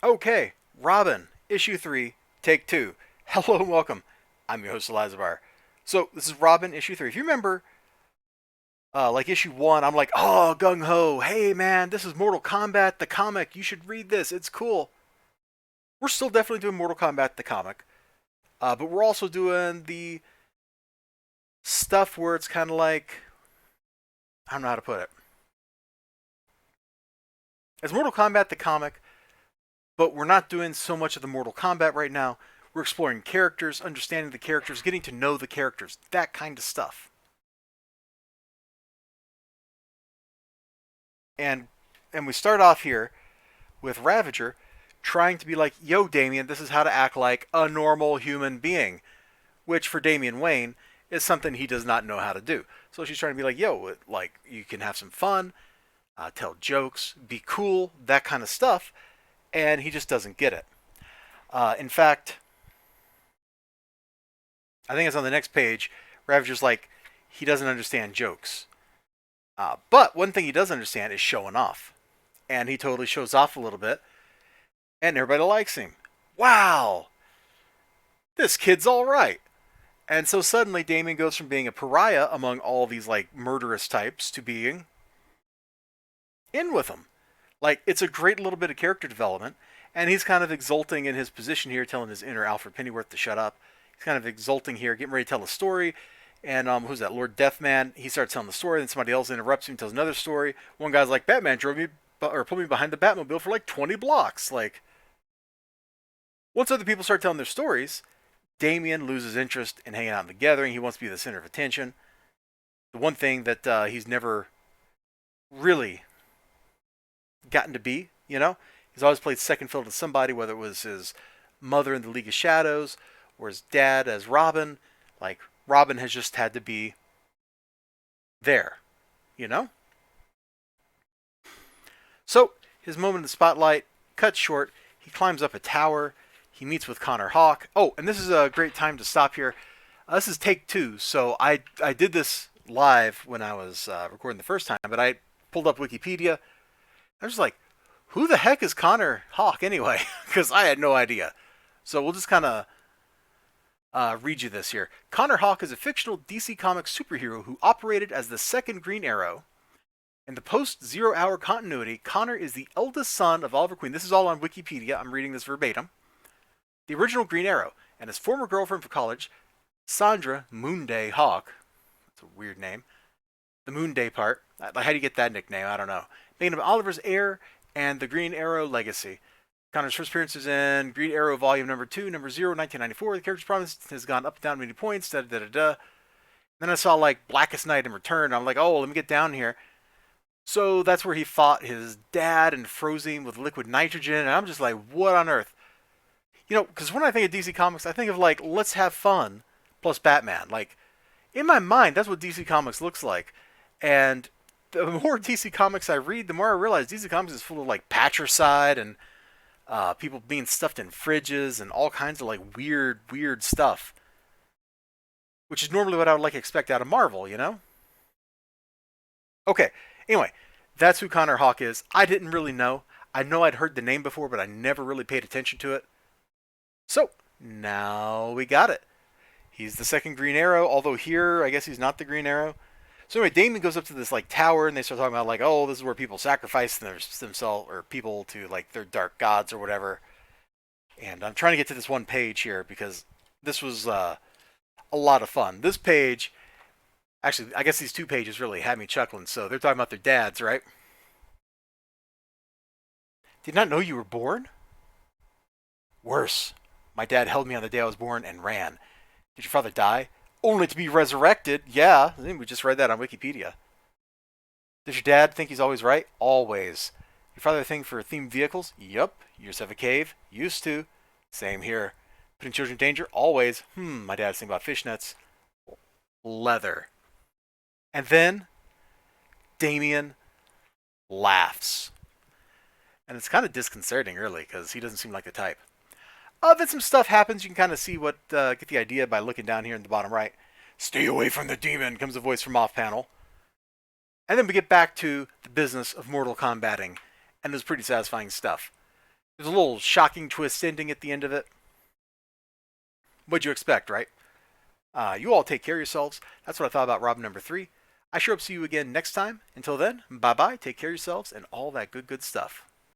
Okay, Robin, issue 3, take 2. Hello and welcome. I'm your host, Elizibar. So, this is Robin, issue 3. If you remember, like issue 1, I'm like, oh, gung ho. Hey, man, this is Mortal Kombat, the comic. You should read this. It's cool. We're still definitely doing Mortal Kombat, the comic. But we're also doing the stuff where it's kind of like, I don't know how to put it. It's Mortal Kombat, the comic, but we're not doing so much of the Mortal Kombat right now. We're exploring characters, understanding the characters, getting to know the characters, that kind of stuff. And we start off here with Riveger trying to be like, "Yo, Damian, this is how to act like a normal human being," which for Damian Wayne is something he does not know how to do. So she's trying to be like, "Yo, like you can have some fun, tell jokes, be cool, that kind of stuff," and he just doesn't get it. In fact, I think it's on the next page. Ravager's like, he doesn't understand jokes. But one thing he does understand is showing off. And he totally shows off a little bit. And everybody likes him. Wow! This kid's alright. And so suddenly Damien goes from being a pariah among all these like murderous types to being in with them. Like, it's a great little bit of character development. And he's kind of exulting in his position here, telling his inner Alfred Pennyworth to shut up. He's kind of exulting here, getting ready to tell a story. And who's that? Lord Deathman. He starts telling the story, then somebody else interrupts him, tells another story. One guy's like, "Batman drove me or put me behind the Batmobile for like 20 blocks." Like, once other people start telling their stories, Damien loses interest in hanging out in the gathering. He wants to be the center of attention. The one thing that he's never really gotten to be, he's always played second fiddle to somebody, whether it was his mother in the League of Shadows or his dad as Robin. Like, Robin has just had to be there, you know? So, his moment in the spotlight cuts short. He climbs up a tower. He meets with Connor Hawke. Oh, and this is a great time to stop here. This is take 2. So, I did this live when I was recording the first time, but I pulled up Wikipedia. I was like, who the heck is Connor Hawke anyway? Because I had no idea. So, we'll just kind of read you this here. Connor Hawke is a fictional DC Comics superhero who operated as the second Green Arrow. In the post-Zero Hour continuity, Connor is the eldest son of Oliver Queen. This is all on Wikipedia. I'm reading this verbatim. The original Green Arrow, and his former girlfriend from college, Sandra Moonday Hawke. That's a weird name. The Moonday part. How do you get that nickname? I don't know. Making him Oliver's heir and the Green Arrow legacy. Connor's first appearances in Green Arrow Volume Number 2, Number 0, 1994. The character's promise has gone up and down many points, da-da-da-da-da. Then I saw, like, Blackest Night in Return. I'm like, oh, let me get down here. So that's where he fought his dad and froze him with liquid nitrogen. And I'm just like, what on earth? Because when I think of DC Comics, I think of, like, let's have fun plus Batman. Like, in my mind, that's what DC Comics looks like. And the more DC Comics I read, the more I realize DC Comics is full of, like, patricide and people being stuffed in fridges and all kinds of like weird stuff, which is normally what I would like expect out of Marvel. Okay, anyway, that's who Connor Hawke is. I didn't really know. I know I'd heard the name before, but I never really paid attention to it. So now we got it. He's the second Green Arrow, although here I guess he's not the Green Arrow. So anyway, Damien goes up to this like tower, and they start talking about like, oh, this is where people sacrifice themselves or people to like their dark gods or whatever. And I'm trying to get to this one page here because this was a lot of fun. This page, actually, I guess these 2 pages really had me chuckling. So they're talking about their dads, right? Did not know you were born? Worse. My dad held me on the day I was born and ran. Did your father die? Only to be resurrected. Yeah, we just read that on Wikipedia. Does your dad think he's always right? Always. Your father a thing for themed vehicles? Yup. You just have a cave? Used to. Same here. Putting children in danger? Always. My dad's thinking about fishnets. Leather. And then Damien laughs. And it's kind of disconcerting, really, because he doesn't seem like the type. Then some stuff happens. You can kind of see get the idea by looking down here in the bottom right. Stay away from the demon, comes a voice from off panel. And then we get back to the business of Mortal Kombating. And it's pretty satisfying stuff. There's a little shocking twist ending at the end of it. What'd you expect, right? You all take care of yourselves. That's what I thought about Robin number 3. I sure hope to see you again next time. Until then, bye bye, take care of yourselves, and all that good stuff.